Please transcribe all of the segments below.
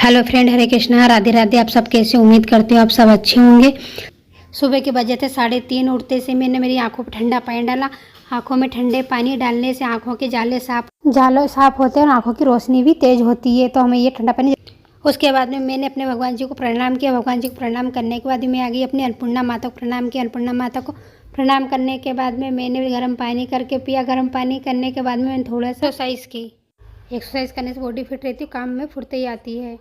Hello friend, हरे कृष्णा, राधे राधे। आप सब कैसे? उम्मीद करते हो आप सब अच्छे होंगे। सुबह के बजे थे 3:30। उठते से मैंने मेरी आंखों पर ठंडा पानी डाला। आंखों में ठंडे पानी डालने से आंखों के जाले साफ होते हैं और आंखों की रोशनी भी तेज होती है। तो हमें ये ठंडा पानी। उसके बाद में मैंने अपने भगवान जी को प्रणाम किया। भगवान जी को प्रणाम करने के बाद मैं आ गई अपनी अन्नपूर्णा माता को प्रणाम किया। अन्नपूर्णा माता को प्रणाम करने के बाद में मैंने गर्म पानी करके पिया। गर्म पानी करने के बाद में मैंने थोड़ा सा एक्सरसाइज की। एक्सरसाइज करने से बॉडी फिट रहती है, काम में फुर्ती आती है।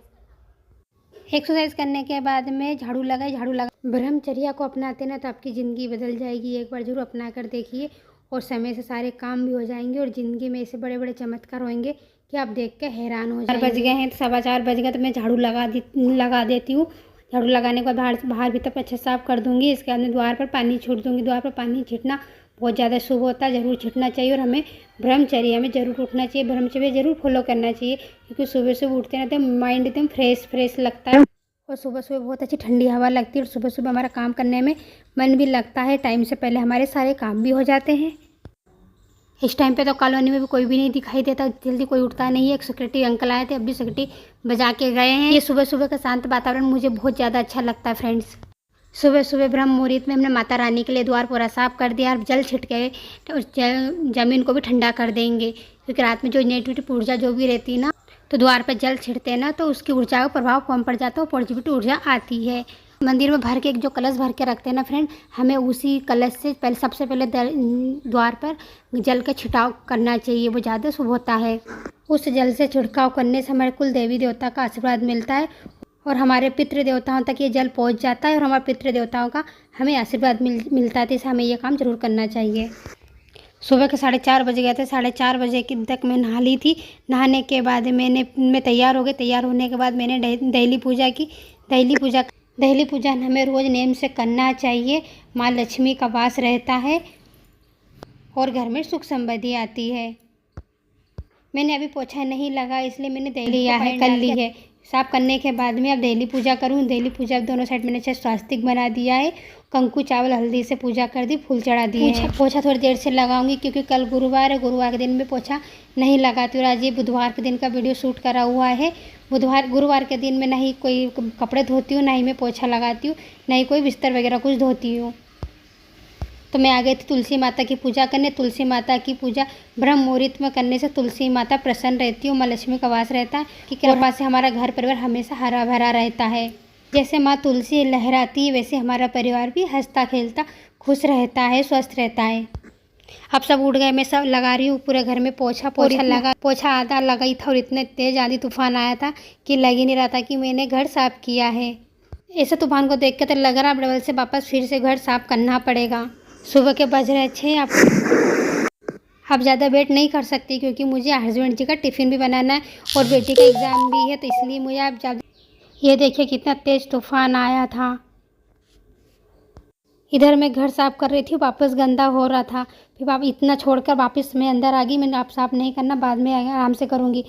एक्सरसाइज करने के बाद में झाड़ू लगा ब्रह्मचर्या को अपनाते ना तो आपकी ज़िंदगी बदल जाएगी। एक बार जरूर अपना कर देखिए और समय से सारे काम भी हो जाएंगे और ज़िंदगी में ऐसे बड़े बड़े चमत्कार होंगे कि आप देख के हैरान हो जाएंगे। 4 बज गए हैं तो 4:15 बज गए तो मैं झाड़ू लगा देती हूँ। झाड़ू लगाने के बाद बाहर भी तक अच्छे साफ कर दूँगी। इसके बाद में द्वार पर पानी छीट दूँगी। द्वार पर पानी छीटना बहुत ज़्यादा शुभ होता है, ज़रूर छिड़कना चाहिए। और हमें ब्रह्मचर्या में ज़रूर उठना चाहिए, ब्रह्मचर्या ज़रूर फॉलो करना चाहिए, क्योंकि सुबह सुबह उठते ना तो माइंड एकदम फ्रेश लगता है और सुबह सुबह बहुत अच्छी ठंडी हवा लगती है और सुबह सुबह हमारा काम करने में मन भी लगता है। टाइम से पहले हमारे सारे काम भी हो जाते हैं। इस टाइम पे तो कॉलोनी में भी कोई भी नहीं दिखाई देता, जल्दी कोई उठता नहीं है। एक सेक्रेटरी अंकल आए थे, अब भी सेक्रेटरी बजा के गए हैं। ये सुबह सुबह का शांत वातावरण मुझे बहुत ज़्यादा अच्छा लगता है फ्रेंड्स। सुबह सुबह ब्रह्म मुहूर्त में हमने माता रानी के लिए द्वार पूरा साफ कर दिया और जल छिड़के तो जमीन को भी ठंडा कर देंगे, क्योंकि रात में जो नेगेटिव ऊर्जा जो भी रहती है ना, तो द्वार पर जल छिड़ते हैं ना तो उसकी ऊर्जा का प्रभाव कम पड़ जाता है और पॉजिटिव ऊर्जा आती है। मंदिर में भर के एक जो कलश भर के रखते हैं ना फ्रेंड, हमें उसी कलश से पहले सबसे पहले द्वार पर जल का छिड़काव करना चाहिए, वो ज़्यादा शुभ होता है। उस जल से छिड़काव करने से हमारे कुल देवी देवता का आशीर्वाद मिलता है और हमारे पितृ देवताओं तक ये जल पहुंच जाता है और हमारे पितृ देवताओं का हमें आशीर्वाद मिलता है। तो इसे हमें ये काम जरूर करना चाहिए। सुबह के 4:30 बज गए थे। 4:30 बजे तक मैं नहा ली थी। नहाने के बाद मैं तैयार हो गई। तैयार होने के बाद मैंने डेली पूजा की। डेली पूजा हमें रोज़ नेम से करना चाहिए। माँ लक्ष्मी का वास रहता है और घर में सुख समृद्धि आती है। मैंने अभी पोछा नहीं लगा, इसलिए मैंने कर ली है। साफ करने के बाद में अब डेली पूजा करूँ। डेली पूजा दोनों साइड मैंने अच्छे स्वास्तिक बना दिया है। कंकु चावल हल्दी से पूजा कर दी, फूल चढ़ा दिए हैं। पोछा थोड़ी देर से लगाऊंगी क्योंकि कल गुरुवार है। गुरुवार के दिन में पोछा नहीं लगाती हूँ। आज ये बुधवार के दिन का वीडियो शूट करा हुआ है। गुरुवार के दिन में ना ही कोई कपड़े धोती हूँ, ना ही मैं पोछा लगाती हूँ, ना ही कोई बिस्तर वगैरह कुछ धोती हूँ। तो मैं आ गई थी तुलसी माता की पूजा करने। तुलसी माता की पूजा ब्रह्म मुहूर्त में करने से तुलसी माता प्रसन्न रहती है, माँ लक्ष्मी का वास रहता है कि कृपा से हमारा घर परिवार हमेशा हरा भरा रहता है। जैसे माँ तुलसी लहराती है वैसे हमारा परिवार भी हंसता खेलता खुश रहता है, स्वस्थ रहता है। अब सब उठ गए, मैं सब लगा रही हूँ पूरे घर में पोछा आधा लगाई था और इतने तेज आंधी तूफान आया था कि लग ही नहीं रहा था कि मैंने घर साफ किया है। ऐसे तूफान को देख के तो लग रहा डबल से वापस फिर से घर साफ करना पड़ेगा। सुबह के बज रहे 6। अब ज़्यादा वेट नहीं कर सकती क्योंकि मुझे हस्बैंड जी का टिफ़िन भी बनाना है और बेटी का एग्ज़ाम भी है, तो इसलिए मुझे अब ज़्यादा। ये देखिए कितना तेज़ तूफान आया था। इधर मैं घर साफ़ कर रही थी, वापस गंदा हो रहा था। फिर इतना छोड़कर वापस मैं अंदर आ गई। मैंने आप साफ़ नहीं करना, बाद में आराम से करूँगी।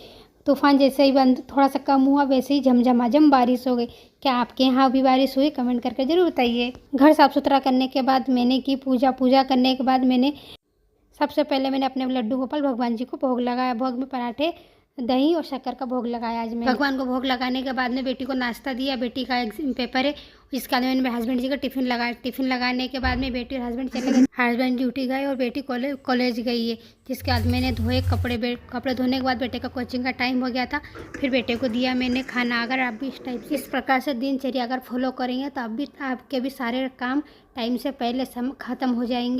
तूफान जैसे ही बंद थोड़ा सा कम हुआ वैसे ही झमझमाझम बारिश हो गई। क्या आपके यहाँ भी बारिश हुई? कमेंट करके ज़रूर बताइए। घर साफ़ सुथरा करने के बाद मैंने की पूजा करने के बाद सबसे पहले मैंने अपने लड्डू गोपाल भगवान जी को भोग लगाया। भोग में पराठे, दही और शक्कर का भोग लगाया आज मैं। भगवान को भोग लगाने के बाद में बेटी को नाश्ता दिया। बेटी का पेपर है, इसके बाद मैंने मेरे हस्बैंड जी का टिफ़िन लगाया। टिफ़िन लगाने के बाद में बेटी और हस्बैंड चले गए। हस्बैंड ड्यूटी गए और बेटी कॉलेज गई है। जिसके बाद मैंने धोए कपड़े धोने के बाद बेटे का कोचिंग का टाइम हो गया था। फिर बेटे को दिया मैंने खाना। अगर आप भी इस प्रकार से दिनचर्या अगर फॉलो करेंगे तो आपके भी सारे काम टाइम से पहले ख़त्म हो जाएंगे।